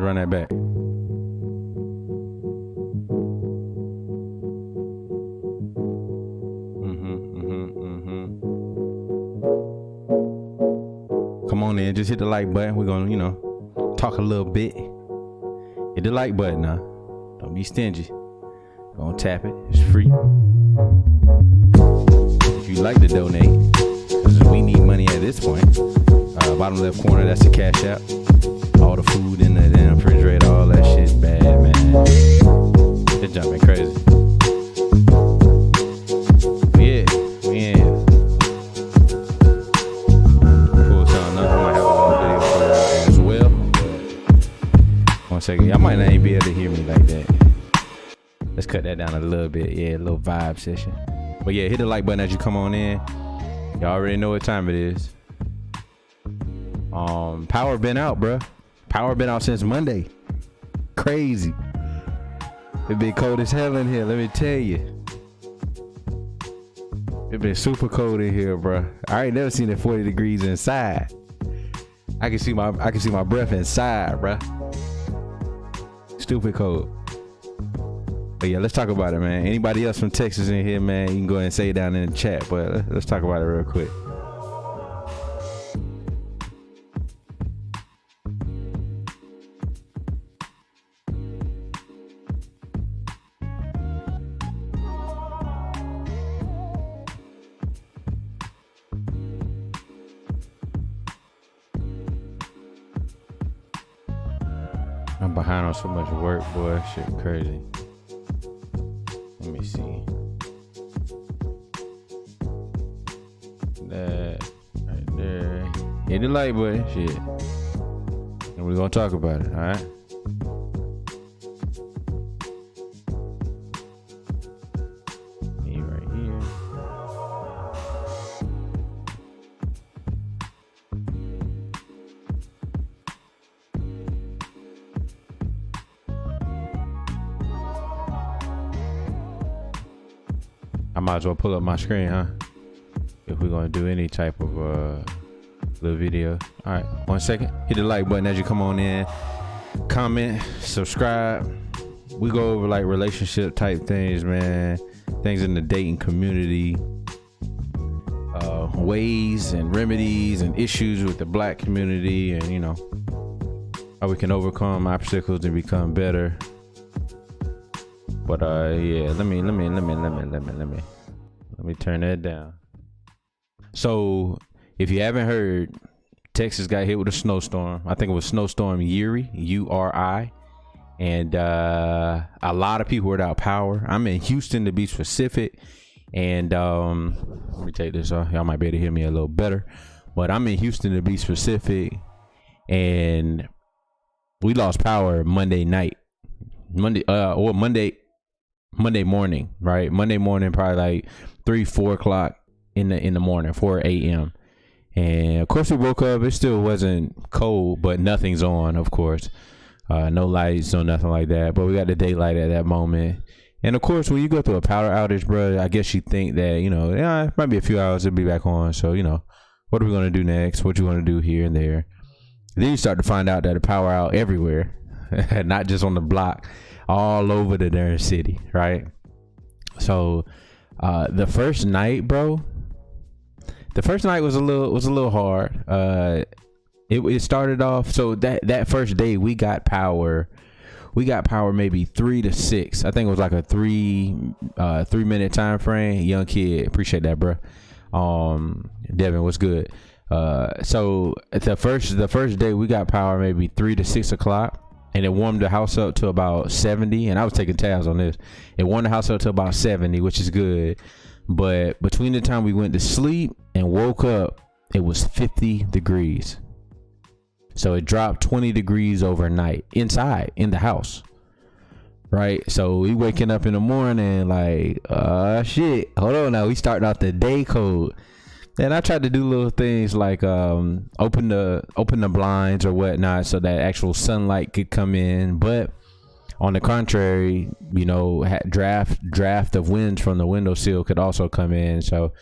run that back. Come on in, just hit the like button. We're gonna, talk a little bit. Hit the like button now. Don't be stingy. Gonna tap it. It's free. If you like to donate, because we need money at this point. Bottom left corner, that's the cash app. All the food in the damn refrigerator, all that shit's bad, man. It's jumping crazy. Yeah, we in here. Pull something up. I might have a little video for that as well. But 1 second, y'all might not even be able to hear me like that. Let's cut that down a little bit. Yeah, a little vibe session. But yeah, hit the like button as you come on in. Y'all already know what time it is. Power been out, bruh. Power been out since Monday. Crazy. It been cold as hell in here, let me tell you. It been super cold in here, bruh. I ain't never seen it 40 degrees inside. I can see my breath inside, bruh. Stupid cold. But yeah, let's talk about it, man. Anybody else from Texas in here, man, you can go ahead and say it down in the chat, but let's talk about it real quick. I'm behind on so much work, boy. Shit crazy. Let me see. That right there. Hit the like button, shit. And we're gonna talk about it, alright? Me right here. I might as well pull up my screen, huh? If we're gonna do any type of little video. All right, 1 second. Hit the like button as you come on in. Comment, subscribe. We go over like relationship type things, man. Things in the dating community. Ways and remedies and issues with the black community, and you know how we can overcome obstacles and become better. But yeah, let me turn that down. So if you haven't heard, Texas got hit with a snowstorm. I think it was Snowstorm Uri, U-R-I. And a lot of people were without power. I'm in Houston to be specific. And let me take this off. Y'all might be able to hear me a little better. But I'm in Houston to be specific. And we lost power Monday night. Monday morning, right? Monday morning, probably like 3-4 o'clock in the morning, 4 a.m. And of course we woke up. It still wasn't cold, but nothing's on, of course. No lights, no nothing like that. But we got the daylight at that moment. And of course, when you go through a power outage, bro, I guess you think that, you know, yeah, it might be a few hours, it'll be back on. So, you know, what are we going to do next? What you want to do here and there? Then you start to find out that the power out everywhere, not just on the block, all over the darn city, right? So the first night, bro, was a little hard. It started off, so that first day we got power maybe 3 to 6. I think it was like a 3-minute time frame. Young kid, appreciate that, bro. Devin, what's good? So the first day we got power maybe 3 to 6 o'clock. And it warmed the house up to about 70. And I was taking tabs on this. It warmed the house up to about 70, which is good. But between the time we went to sleep and woke up, it was 50 degrees. So it dropped 20 degrees overnight inside in the house. Right. So we waking up in the morning like, shit, hold on now. We starting off the day cold. And I tried to do little things like open the blinds or whatnot so that actual sunlight could come in. But on the contrary, you know, draft of winds from the windowsill could also come in. So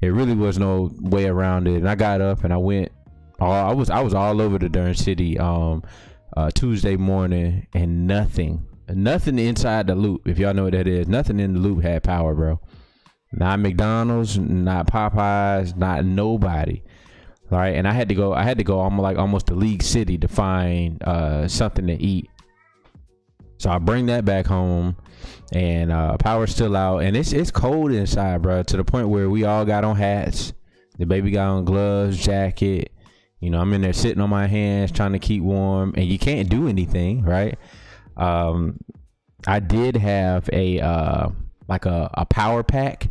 it really was no way around it. And I got up and I went. I was all over the darn city Tuesday morning, and nothing inside the loop. If y'all know what that is, nothing in the loop had power, bro. Not McDonald's, not Popeyes, not nobody. All right, and I had to go almost to League City to find something to eat. So I bring that back home, and power's still out, and it's cold inside, bro. To the point where we all got on hats. The baby got on gloves, jacket. You know, I'm in there sitting on my hands trying to keep warm, and you can't do anything, right? I did have a power pack,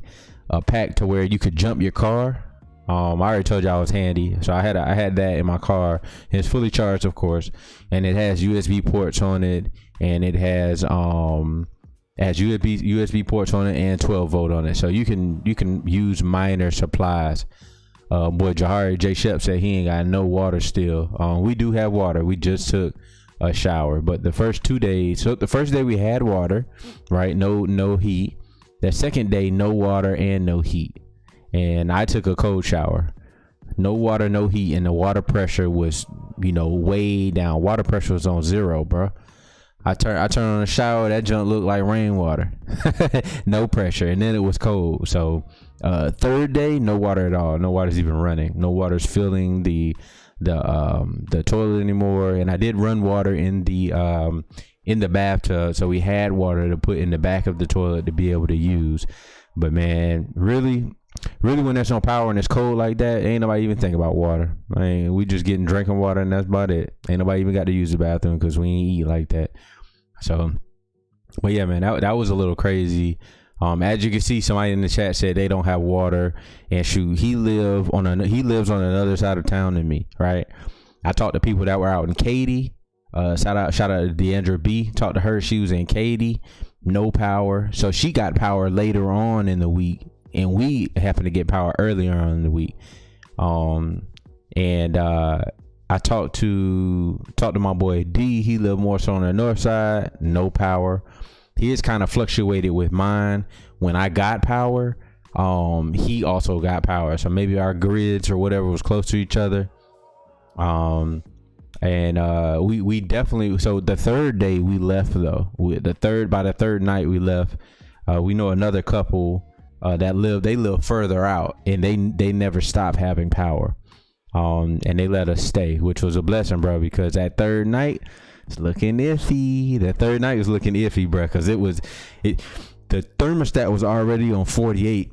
a pack to where you could jump your car. I already told you I was handy, so I had that in my car. It's fully charged, of course, and it has USB ports on it, and it has USB ports on it and 12 volt on it, so you can use minor supplies. Boy, Jahari J. Shep said he ain't got no water still. We do have water. We just took a shower, but the first 2 days. So the first day we had water, right? No heat. The second day, no water and no heat. And I took a cold shower. No water, no heat, and the water pressure was, you know, way down. Water pressure was on 0, bro. I turned on the shower. That junk looked like rainwater. No pressure, and then it was cold. So third day, no water at all. No water's even running. No water's filling the toilet anymore. And I did run water in the bathtub, so we had water to put in the back of the toilet to be able to use. But man, really, really when there's no power and it's cold like that, ain't nobody even think about water. I mean, we just getting drinking water and that's about it. Ain't nobody even got to use the bathroom because we ain't eat like that. So, but yeah, man, that was a little crazy. As you can see, somebody in the chat said they don't have water, and shoot, he lives on another side of town than me, right? I talked to people that were out in Katy. Shout out to Deandra B. Talked to her. She was in Katy, no power. So she got power later on in the week, and we happened to get power earlier on in the week. I talked to my boy D. He lived more so on the north side, no power. His kind of fluctuated with mine. When I got power, he also got power. So maybe our grids or whatever was close to each other. We definitely, so the third day we left though. By the third night we left. We know another couple that live further out, and they never stopped having power. And they let us stay, which was a blessing, bro, because that third night it's looking iffy. The third night was looking iffy, bro, because the thermostat was already on 48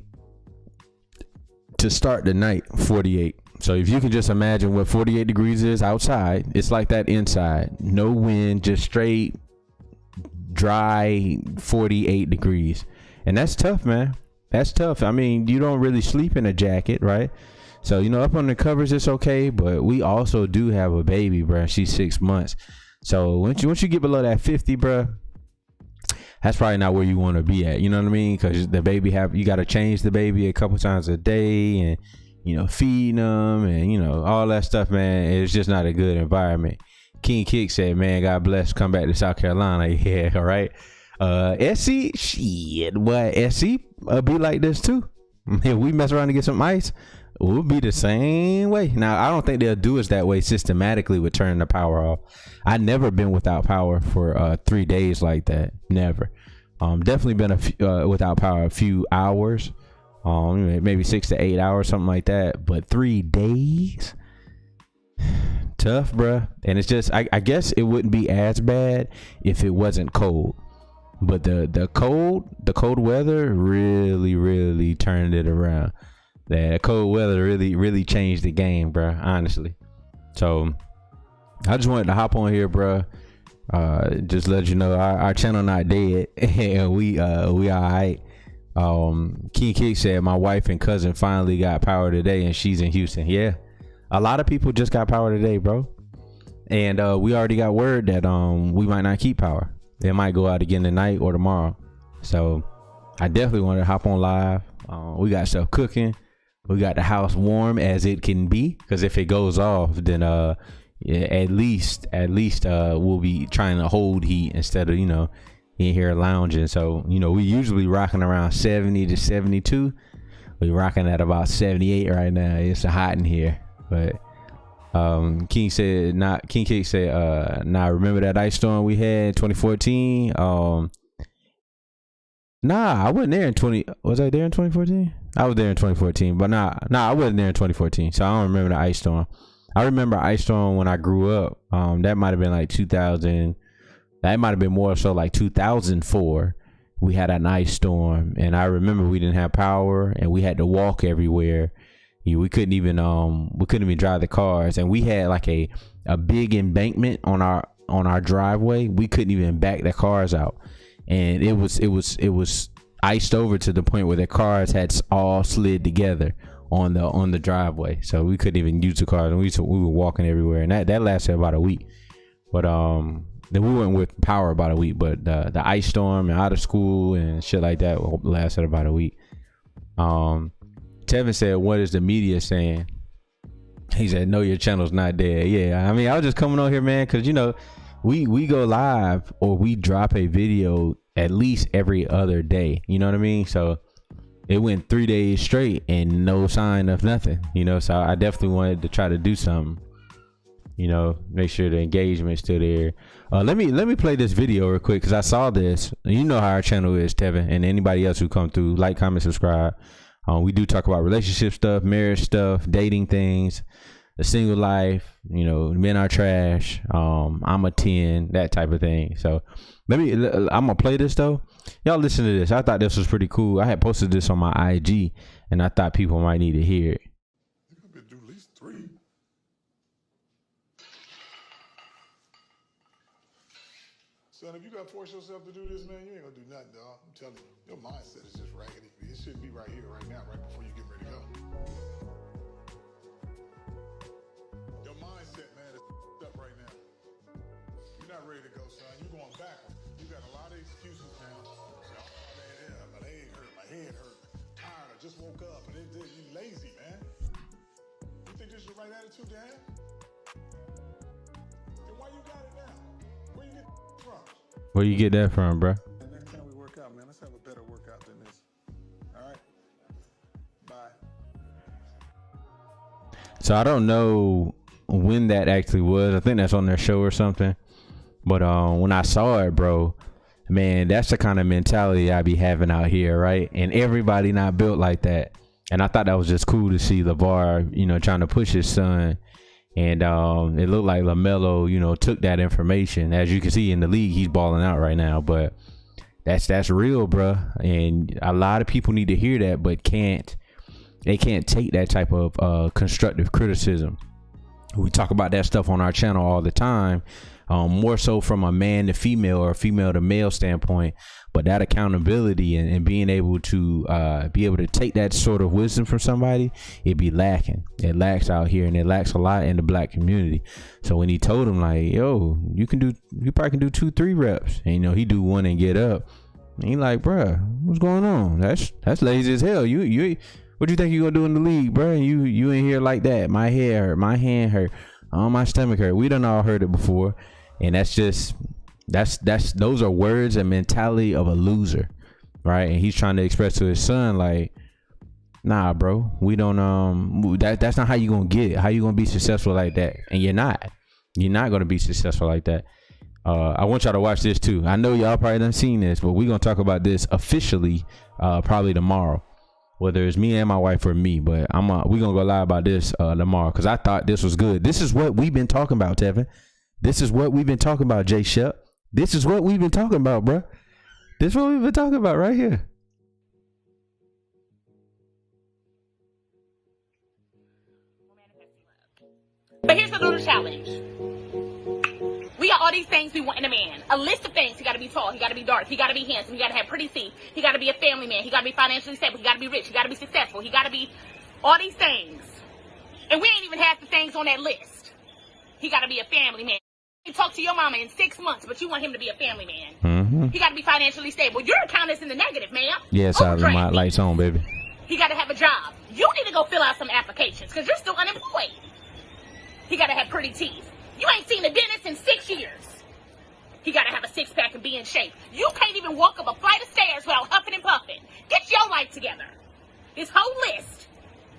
to start the night. 48. So if you can just imagine what 48 degrees is outside, it's like that inside. No wind, just straight dry 48 degrees. And that's tough, man. That's tough. I mean, you don't really sleep in a jacket, right? So, up on the covers, it's okay. But we also do have a baby, bro. She's 6 months. So once you get below that 50, bro, that's probably not where you want to be at. You know what I mean? Because the baby you got to change the baby a couple times a day, and feeding them, and all that stuff, man. It's just not a good environment. King Kick said, man, God bless, come back to South Carolina. Yeah, all right. SC, shit, what? SC be like this too. If we mess around and get some ice, we'll be the same way. Now, I don't think they'll do us that way systematically with turning the power off. I never been without power for 3 days like that. Never. Definitely been without power a few hours. Maybe 6 to 8 hours, something like that. But 3 days, tough, bruh. And it's just, I guess it wouldn't be as bad if it wasn't cold. But the cold weather really turned it around. That cold weather really changed the game, bruh. Honestly. So I just wanted to hop on here, bruh. Just let you know our channel not dead, and we all right. King Kick said my wife and cousin finally got power today, and she's in Houston. Yeah, a lot of people just got power today, bro. And we already got word that we might not keep power. They might go out again tonight or tomorrow. So I definitely wanted to hop on live. We got stuff cooking. We got the house warm as it can be, because if it goes off, then at least we'll be trying to hold heat instead of in here lounging. So we usually rocking around 70 to 72. We rocking at about 78 right now. It's hot in here. But King Kick said remember that ice storm we had 2014? I wasn't there in was I there in 2014? I was there in 2014, but I wasn't there in 2014, so I don't remember the ice storm. I remember ice storm when I grew up. That might have been like 2000. That might have been more so like 2004. We had an ice storm, and I remember we didn't have power, and we had to walk everywhere. We couldn't even drive the cars, and we had like a big embankment on our driveway. We couldn't even back the cars out, and it was iced over to the point where the cars had all slid together on the driveway, so we couldn't even use the cars, and we were walking everywhere, and that lasted about a week. But then we went with power about a week, but the ice storm and out of school and shit like that lasted about a week. Tevin said, what is the media saying? He said, no, your channel's not dead. Yeah, I mean, I was just coming on here, man, because we go live or we drop a video at least every other day. You know what I mean? So it went 3 days straight and no sign of nothing, so I definitely wanted to try to do something, make sure the engagement's still there. Let me play this video real quick, because I saw this. You know how our channel is, Tevin, and anybody else who come through. Like, comment, subscribe. We do talk about relationship stuff, marriage stuff, dating things, the single life, you know, men are trash. I'm a 10, that type of thing. So I'm gonna play this though. Y'all listen to this. I thought this was pretty cool. I had posted this on my IG, and I thought people might need to hear it. You could do at least 3. Son, if you gotta force yourself to do this, man, you ain't gonna do nothing, dog. I'm telling you. Your mindset is just raggedy. It should be right here, right now, right before you get ready to go. Your mindset, man, is up right now. You're not ready to go, son. You're going backward. You got a lot of excuses now. So, man, yeah, my leg hurt, my head hurt, tired, I just woke up, and you lazy, man. You think this is the right attitude to have? Then why you got it now? Where you get from? Where you get that from, bro? And next time we work out, man, let's have a better workout than this. All right? Bye. So I don't know when that actually was. I think that's on their show or something. But when I saw it, bro, man, that's the kind of mentality I be having out here, right? And everybody not built like that. And I thought that was just cool to see LeVar, you know, trying to push his son. And it looked like LaMelo, you know, took that information. As you can see in the league, he's balling out right now. But that's real, bro. And a lot of people need to hear that, but they can't take that type of constructive criticism. We talk about that stuff on our channel all the time, more so from a man to female or a female to male standpoint. But that accountability and being able to take that sort of wisdom from somebody, it be lacking. It lacks out here, and it lacks a lot in the black community. So when he told him like, yo, you probably can do 2-3 reps, and you know, he do 1 and get up. And he like, bruh, what's going on? That's lazy as hell. You what you think you gonna do in the league, bruh? You in here like that? My head hurt, my hand hurt, my stomach hurt. We done all heard it before, and those are words and mentality of a loser, right? And he's trying to express to his son like, nah, bro, we don't that's not how you gonna get it. How you gonna be successful like that? And you're not gonna be successful like that. I want y'all to watch this too. I know y'all probably done seen this, but we're gonna talk about this officially probably tomorrow, whether it's me and my wife or me. But we're gonna go live about this tomorrow, because I thought this was good. This is what we've been talking about, Tevin. This is what we've been talking about, Jay Shep. This is what we've been talking about, bro. This is what we've been talking about right here. But here's a little challenge. We got all these things we want in a man. A list of things. He got to be tall. He got to be dark. He got to be handsome. He got to have pretty teeth. He got to be a family man. He got to be financially stable. He got to be rich. He got to be successful. He got to be all these things. And we ain't even half the things on that list. He got to be a family man. You talk to your mama in 6 months, but you want him to be a family man. Mm-hmm. He got to be financially stable. Your account is in the negative, ma'am. Yes, my lights on, baby. He got to have a job. You need to go fill out some applications because you're still unemployed. He got to have pretty teeth. You ain't seen a dentist in 6 years. He got to have a six-pack and be in shape. You can't even walk up a flight of stairs without huffing and puffing. Get your life together. This whole list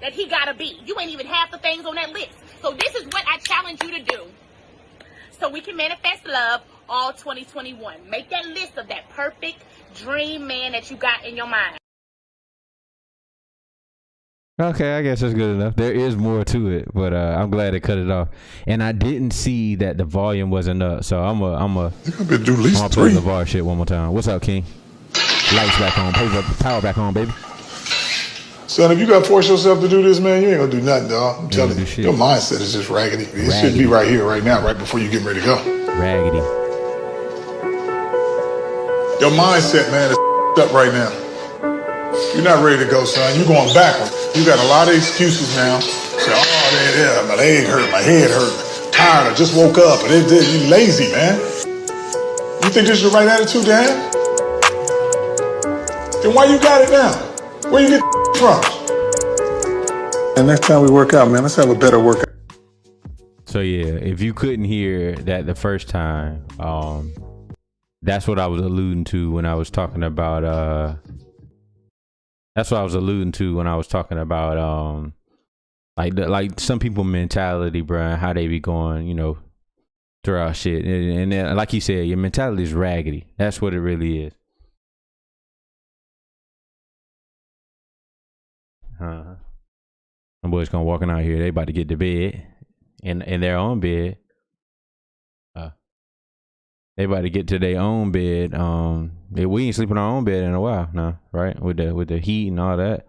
that he got to be. You ain't even half the things on that list. So this is what I challenge you to do, so we can manifest love all 2021. Make that list of that perfect dream man that you got in your mind. Okay, I guess that's good enough. There is more to it, but I'm glad they cut it off. And I didn't see that the volume wasn't up, so I'm gonna play the bar shit one more time. What's up, King? Lights back on, power back on, baby. Son, if you gotta force yourself to do this, man, you ain't gonna do nothing, dog. I'm telling you. Your mindset is just raggedy. It should be right here, right now, right before you get ready to go. Raggedy. Your mindset, man, is up right now. You're not ready to go, son. You're going backward. You got a lot of excuses now. Say, oh, yeah, my leg hurt, my head hurt, tired, I just woke up, and you lazy, man. You think this is the right attitude to have? Then why you got it now? Where you get from? And next time we work out, man, let's have a better workout. So yeah, if you couldn't hear that the first time, that's what I was alluding to when I was talking about like some people mentality, bro, how they be going, you know, throughout shit. And then, like you said, your mentality is raggedy. That's what it really is. Them boys gonna walking out here, they about to get to bed. in their own bed. They about to get to their own bed. We ain't sleeping in our own bed in a while now, right? With the heat and all that.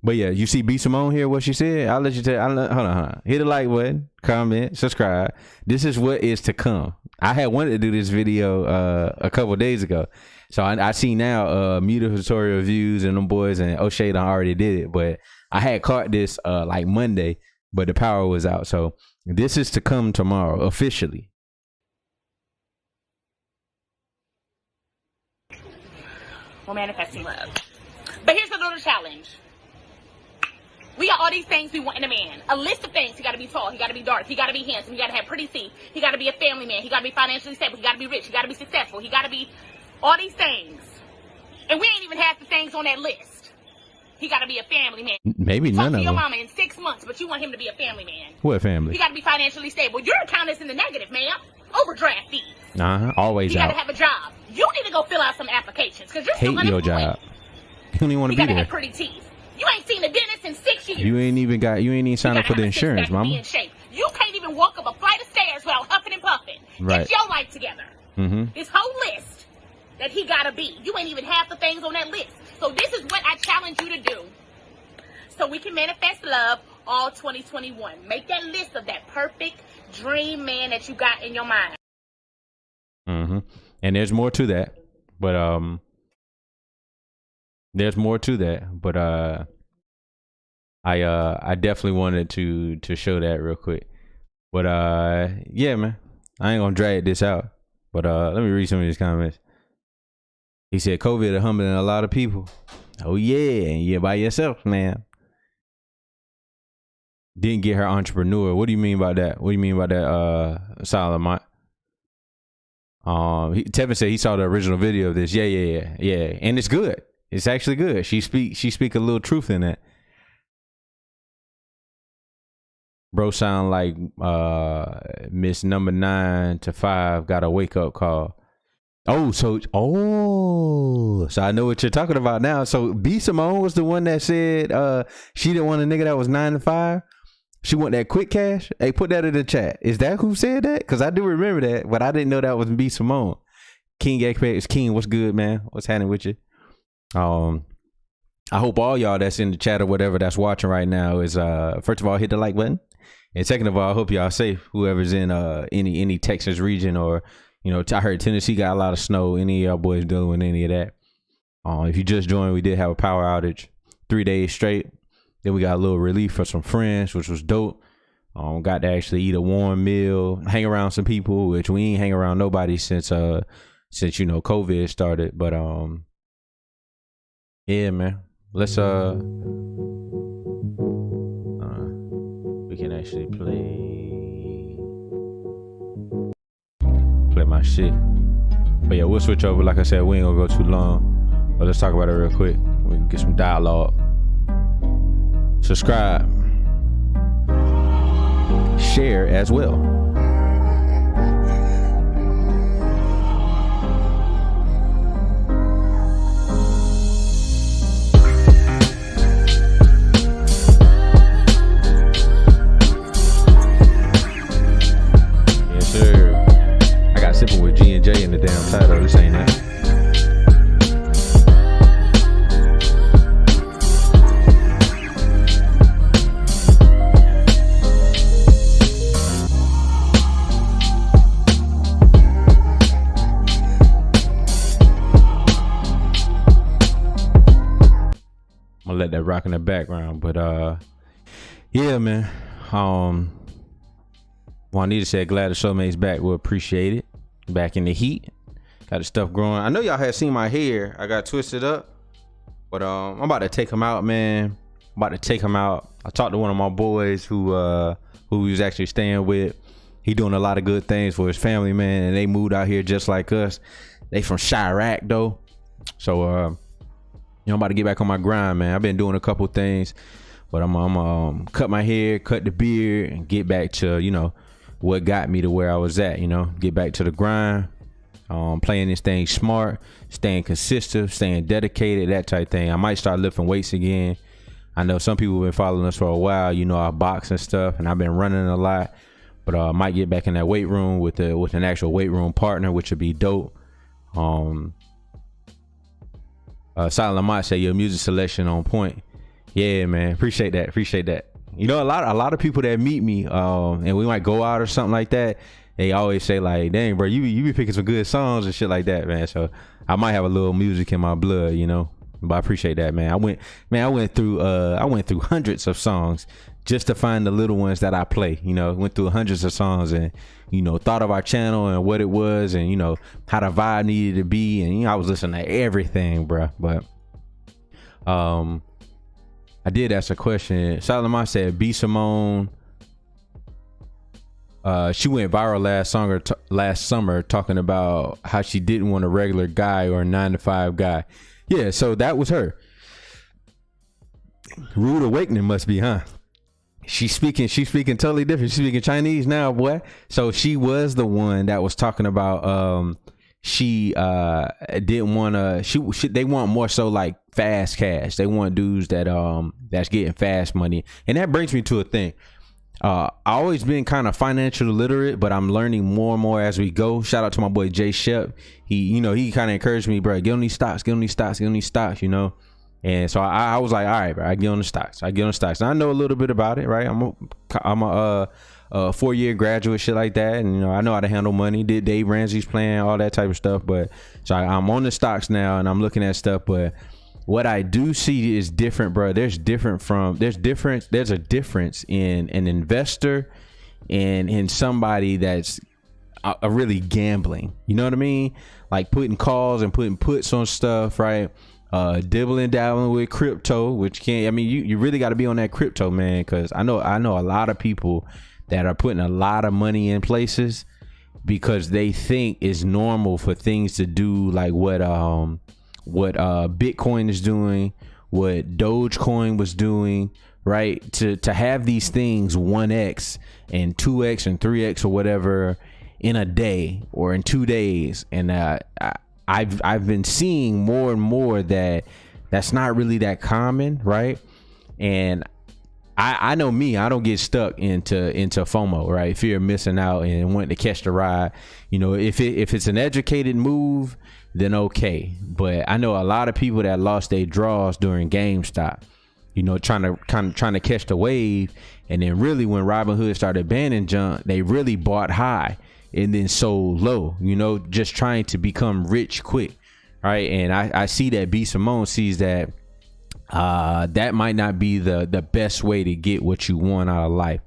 But yeah, you see B Simone here, what she said. I'll let you tell. Hold on. Hit the like button, comment, subscribe. This is what is to come. I had wanted to do this video a couple days ago, so I see now Winterstormuri reviews and them boys and O'Shea done already did it, but I had caught this like Monday, but the power was out. So this is to come tomorrow officially. We're manifesting love. But here's the little challenge. We got all these things we want in a man. A list of things. He got to be tall. He got to be dark. He got to be handsome. He got to have pretty teeth. He got to be a family man. He got to be financially stable. He got to be rich. He got to be successful. He got to be all these things. And we ain't even half the things on that list. He got to be a family man. Maybe none of them. Talk to your mama in 6 months, but you want him to be a family man. What family? He got to be financially stable. Your account is in the negative, ma'am. Overdraft fees. Always he out. He got to have a job. You need to go fill out some applications because you're still Hate your job. You don't even want to be there. You got to have pretty teeth. You ain't seen a dentist in 6 years. You ain't even signed up for the insurance, mama. Be in shape. You can't even walk up a flight of stairs without huffing and puffing. Right. Get your life together. Mm-hmm. This whole list that he gotta be. You ain't even half the things on that list. So this is what I challenge you to do. So we can manifest love all 2021. Make that list of that perfect dream man that you got in your mind. Mm-hmm. And there's more to that. But there's more to that. But I definitely wanted to show that real quick. But yeah, man. I ain't gonna drag this out. But let me read some of these comments. He said COVID is humbling a lot of people. Oh yeah, and you're by yourself, man. Didn't get her entrepreneur. What do you mean by that? What do you mean by that, Solomon? Tevin said he saw the original video of this. Yeah. And it's good. It's actually good. She speak a little truth in that. Bro sound like Miss number 9 to 5 got a wake up call. So I know what you're talking about now. So B Simone was the one that said she didn't want a nigga that was 9 to 5. She want that quick cash. Hey, put that in the chat. Is that who said that? Because I do remember that, but I didn't know that was B Simone. King X King, what's good, man? What's happening with you? I hope all y'all that's in the chat or whatever that's watching right now is first of all hit the like button, and second of all, I hope y'all safe. Whoever's in any Texas region, or I heard Tennessee got a lot of snow. Any of y'all boys dealing with any of that? If you just joined, we did have a power outage 3 days straight. Then we got a little relief for some friends, which was dope. Got to actually eat a warm meal, hang around some people, which we ain't hang around nobody since COVID started. But yeah, man. Let's we can actually play my shit. But yeah, we'll switch over. Like I said, we ain't gonna go too long. But let's talk about it real quick. We can get some dialogue. Subscribe, share as well. Yes, sir. I got sipping with G&J in the damn title. This ain't that. Let that rock in the background, but yeah, man. Juanita said glad the showmate's back. We'll appreciate it. Back in the heat, got the stuff growing. I know y'all had seen my hair. I got twisted up, but I'm about to take him out, man. I'm about to take him out. I talked to one of my boys who he was actually staying with. He doing a lot of good things for his family, man, and they moved out here just like us. They from Chirac though, so I'm about to get back on my grind, man. I've been doing a couple things, but I'm cut my hair, cut the beard, and get back to what got me to where I was at. Get back to the grind, playing this thing smart, staying consistent, staying dedicated, that type thing. I might start lifting weights again. I know some people have been following us for a while. You know, I box and stuff, and I've been running a lot. But I might get back in that weight room with an actual weight room partner, which would be dope. Silent Lamont say your music selection on point. Yeah, man, appreciate that. You know, a lot of people that meet me, and we might go out or something like that. They always say like, "Dang, bro, you be picking some good songs and shit like that, man." So I might have a little music in my blood, you know. But I appreciate that, man. I went through hundreds of songs just to find the little ones that I play. You know, went through hundreds of songs and, you know, thought of our channel and what it was and, you know, how the vibe needed to be. And, you know, I was listening to everything, bro. But I did ask a question. Solomon said B Simone, she went viral last summer talking about how she didn't want a regular guy or a 9-to-5 guy. Yeah, so that was her. Rude awakening must be, huh? She's speaking totally different. She's speaking Chinese now, boy. So she was the one that was talking about she didn't want to they want more so like fast cash. They want dudes that that's getting fast money. And that brings me to a thing. I always been kind of financial literate, but I'm learning more and more as we go. Shout out to my boy Jay Shep. He kind of encouraged me, bro, get on these stocks, you know. And so I was like, all right, bro, I get on the stocks. And I know a little bit about it, right? I'm a 4-year graduate, shit like that. And, you know, I know how to handle money. Did Dave Ramsey's plan, all that type of stuff. But so I'm on the stocks now and I'm looking at stuff. But what I do see is different, bro. There's a difference in an investor and in somebody that's a really gambling. You know what I mean? Like putting calls and putting puts on stuff, right? Dibbling dabbling with crypto, which you really got to be on that crypto, man, because I know a lot of people that are putting a lot of money in places because they think it's normal for things to do like what Bitcoin is doing, what Dogecoin was doing, right? To have these things 1x and 2x and 3x or whatever in a day or in 2 days, and I've been seeing more and more that that's not really that common, right? And I know me, I don't get stuck into FOMO, right? Fear of missing out and wanting to catch the ride. You know, if it's an educated move, then okay. But I know a lot of people that lost their draws during GameStop, you know, trying to catch the wave. And then really when Robinhood started banning junk, they really bought high and then sold low, you know, just trying to become rich quick, right? And I see that B Simone sees that that might not be the best way to get what you want out of life.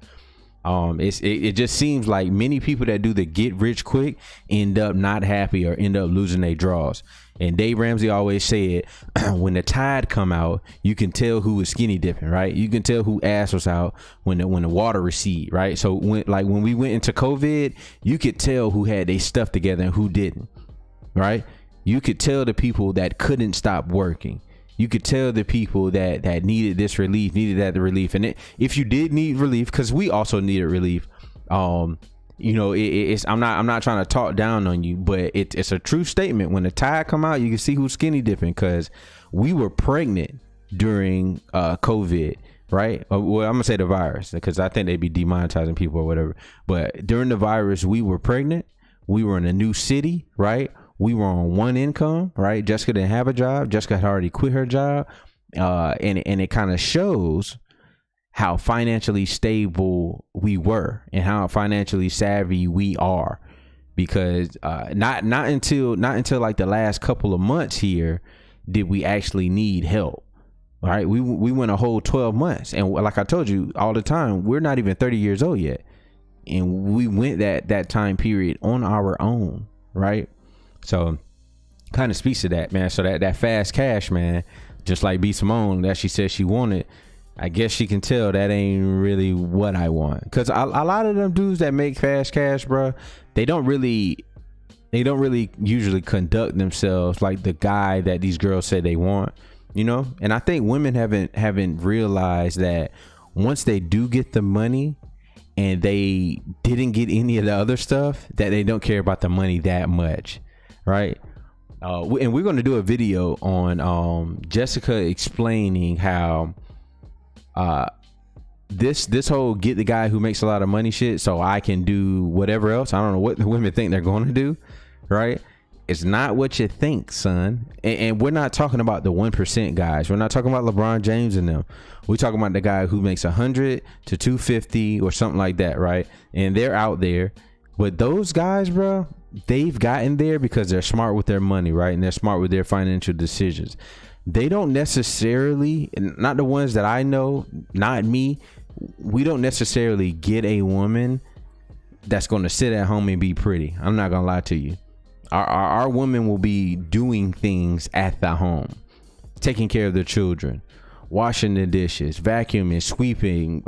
It just seems like many people that do the get rich quick end up not happy or end up losing their draws. And Dave Ramsey always said, when the tide come out, you can tell who is skinny dipping, right? You can tell who ass was out when the water recede, right? So when we went into COVID, you could tell who had their stuff together and who didn't, right? You could tell the people that couldn't stop working. You could tell the people that needed this relief, needed that relief. And if you did need relief, because we also needed relief, you know, I'm not trying to talk down on you, but it's a true statement. When the tide come out, you can see who's skinny dipping, because we were pregnant during COVID, right? Well, I'm gonna say the virus, because I think they'd be demonetizing people or whatever. But during the virus, we were pregnant. We were in a new city, right? We were on one income, right? Jessica didn't have a job. Jessica had already quit her job. And it kind of shows how financially stable we were and how financially savvy we are, because not until like the last couple of months here did we actually need help. All right, we went a whole 12 months, and like I told you all the time, we're not even 30 years old yet, and we went that time period on our own, right? So kind of speaks to that, man. So that fast cash, man, just like B Simone that she said she wanted, I guess she can tell that ain't really what I want. Because a lot of them dudes that make fast cash, bro, they don't really usually conduct themselves like the guy that these girls say they want, you know. And I think women haven't realized that once they do get the money and they didn't get any of the other stuff, that they don't care about the money that much, right? And we're going to do a video on Jessica explaining how This whole get the guy who makes a lot of money shit so I can do whatever else. I don't know what the women think they're going to do, right? It's not what you think, son. And we're not talking about the 1% guys. We're not talking about LeBron James and them. We're talking about the guy who makes 100 to 250 or something like that, right? And they're out there. But those guys, bro, they've gotten there because they're smart with their money, right? And they're smart with their financial decisions. They don't necessarily, not the ones that I know, not me, we don't necessarily get a woman that's going to sit at home and be pretty. I'm not going to lie to you. Our women will be doing things at the home, taking care of their children, washing the dishes, vacuuming, sweeping,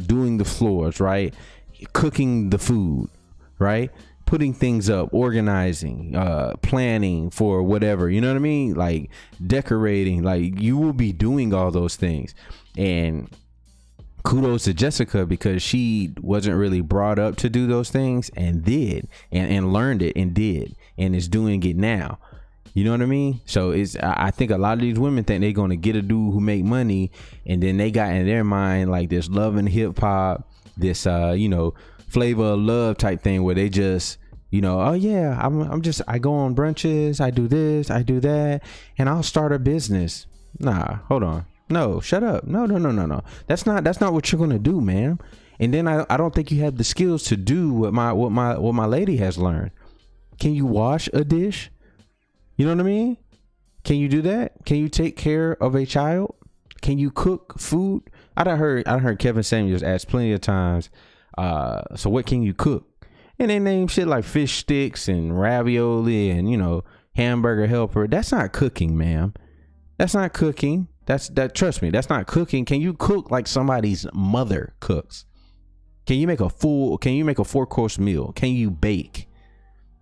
doing the floors, right? Cooking the food, right? Putting things up, organizing, planning for whatever, you know what I mean? Like decorating, like you will be doing all those things. And kudos to Jessica because she wasn't really brought up to do those things and did and learned it and did and is doing it now. You know what I mean? So I think a lot of these women think they're going to get a dude who make money, and then they got in their mind like this love and hip hop, this flavor of love type thing where they just, oh yeah, I go on brunches, I do this, I do that, and I'll start a business. Nah, hold on. No, shut up. No. That's not what you're gonna do, man. And then I don't think you have the skills to do what my lady has learned. Can you wash a dish? You know what I mean? Can you do that? Can you take care of a child? Can you cook food? I done heard Kevin Samuels ask plenty of times. So what can you cook? And they name shit like fish sticks and ravioli and hamburger helper. That's not cooking, ma'am. That's not cooking. Trust me, that's not cooking. Can you cook like somebody's mother cooks? Can you make a 4-course meal? Can you bake?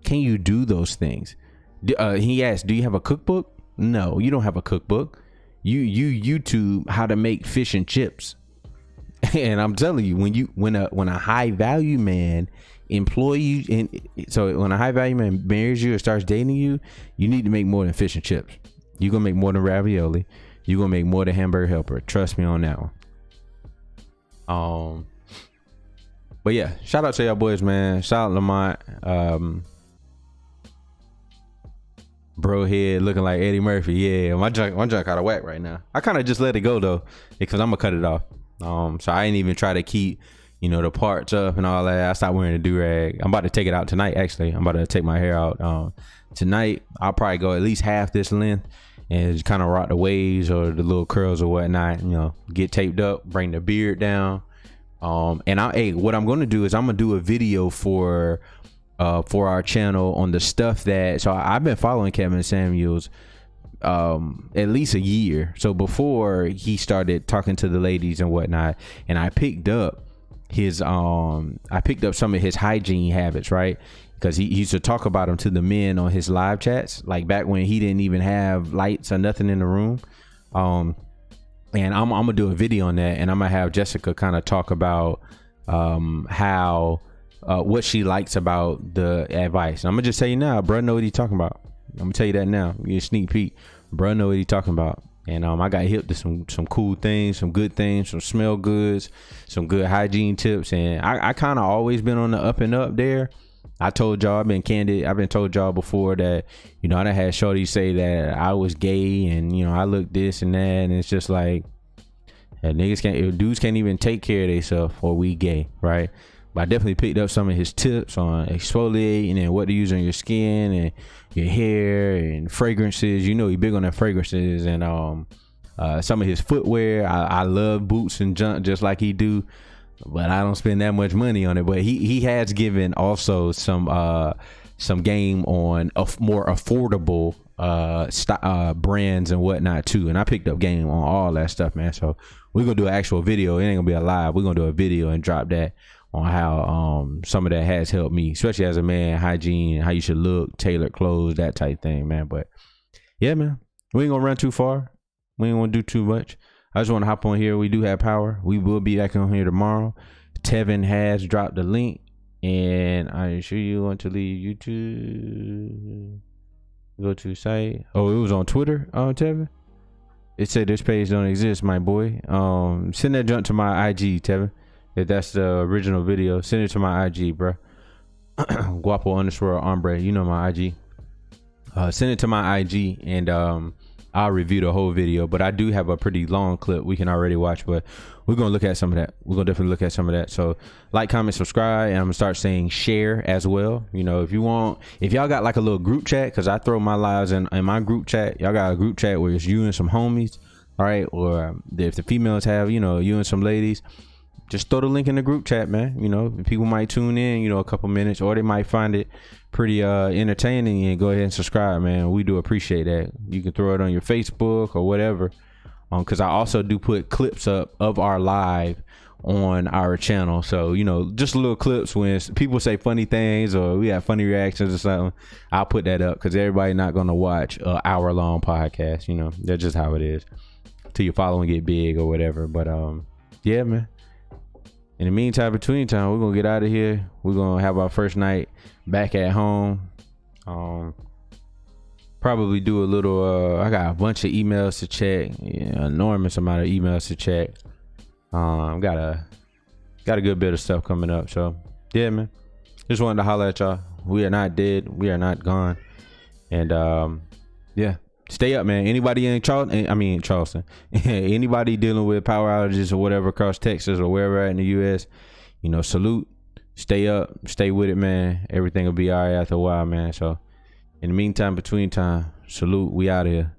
Can you do those things? He asked, do you have a cookbook? No, you don't have a cookbook. You YouTube how to make fish and chips. And I'm telling you, when a high value man employ you, when a high value man marries you or starts dating you, you need to make more than fish and chips. You're gonna make more than ravioli. You're gonna make more than hamburger helper. Trust me on that one. But yeah, shout out to y'all boys, man. Shout out Lamont. Bro head looking like Eddie Murphy. Yeah, my junk out of whack right now. I kind of just let it go though, because I'm gonna cut it off. So I ain't even try to keep, the parts up and all that. I stopped wearing a do-rag. I'm about to take it out tonight, actually. I'm about to take my hair out tonight. I'll probably go at least half this length and just kind of rock the waves or the little curls or whatnot, get taped up, bring the beard down. And what I'm going to do is I'm going to do a video for our channel on the stuff so I've been following Kevin Samuels at least a year. So before he started talking to the ladies and whatnot, and I picked up some of his hygiene habits, right? Because he used to talk about them to the men on his live chats, like back when he didn't even have lights or nothing in the room. And I'm gonna do a video on that, and I'm gonna have Jessica kind of talk about how what she likes about the advice. And I'm gonna just tell you now, bro, know what he's talking about. I'm gonna tell you that now. Get a sneak peek, bro, know what he's talking about. And I got hip to some cool things, some good things, some smell goods, some good hygiene tips, and I kind of always been on the up and up there. I told y'all, I've been candid. I've been told y'all before that, I done had shorty say that I was gay and, I look this and that. And it's just like, dudes can't even take care of themselves, or we gay, right? But I definitely picked up some of his tips on exfoliating and what to use on your skin and your hair and fragrances. He big on the fragrances and some of his footwear. I love boots and junk just like he do. But I don't spend that much money on it. But he has given also some game on more affordable brands and whatnot too. And I picked up game on all that stuff, man. So we're gonna do an actual video. It ain't gonna be a live. We're gonna do a video and drop that on how some of that has helped me, especially as a man, hygiene, how you should look, tailored clothes, that type thing, man. But yeah, man, we ain't gonna run too far. We ain't gonna do too much. I just want to hop on here. We do have power. We will be back on here tomorrow. Tevin has dropped the link, and I sure you want to leave YouTube. Go to site. Oh, it was on Twitter, Tevin? It said this page don't exist, my boy. Send that junk to my IG, Tevin. If that's the original video, send it to my IG, bro. Guapo_hombre. You know my IG. Send it to my IG and I'll review the whole video. But I do have a pretty long clip we can already watch, but we're gonna look at some of that. We're gonna definitely look at some of that. So like, comment, subscribe, and I'm gonna start saying share as well. You know, if y'all got like a little group chat, because I throw my lives in my group chat. Y'all got a group chat where it's you and some homies, all right? Or if the females have, you know, you and some ladies, just throw the link in the group chat, man. You know, people might tune in, you know, a couple minutes, or they might find it pretty entertaining and go ahead and subscribe, man. We do appreciate that. You can throw it on your Facebook or whatever. Because I also do put clips up of our live on our channel. So, you know, just little clips when people say funny things or we have funny reactions or something, I'll put that up because everybody not going to watch an hour-long podcast. You know, that's just how it is till your following get big or whatever. But yeah, man. In the meantime, between time, we're going to get out of here. We're going to have our first night back at home. Probably do a little I got a bunch of emails to check, enormous amount of emails to check. Got a good bit of stuff coming up. So yeah, man, just wanted to holler at y'all. We are not dead, we are not gone. And yeah, stay up, man. Anybody in Charleston, anybody dealing with power outages or whatever across Texas or wherever at in the US, you know, salute, stay up, stay with it, man. Everything will be all right after a while, man. So in the meantime, between time, salute, we out here.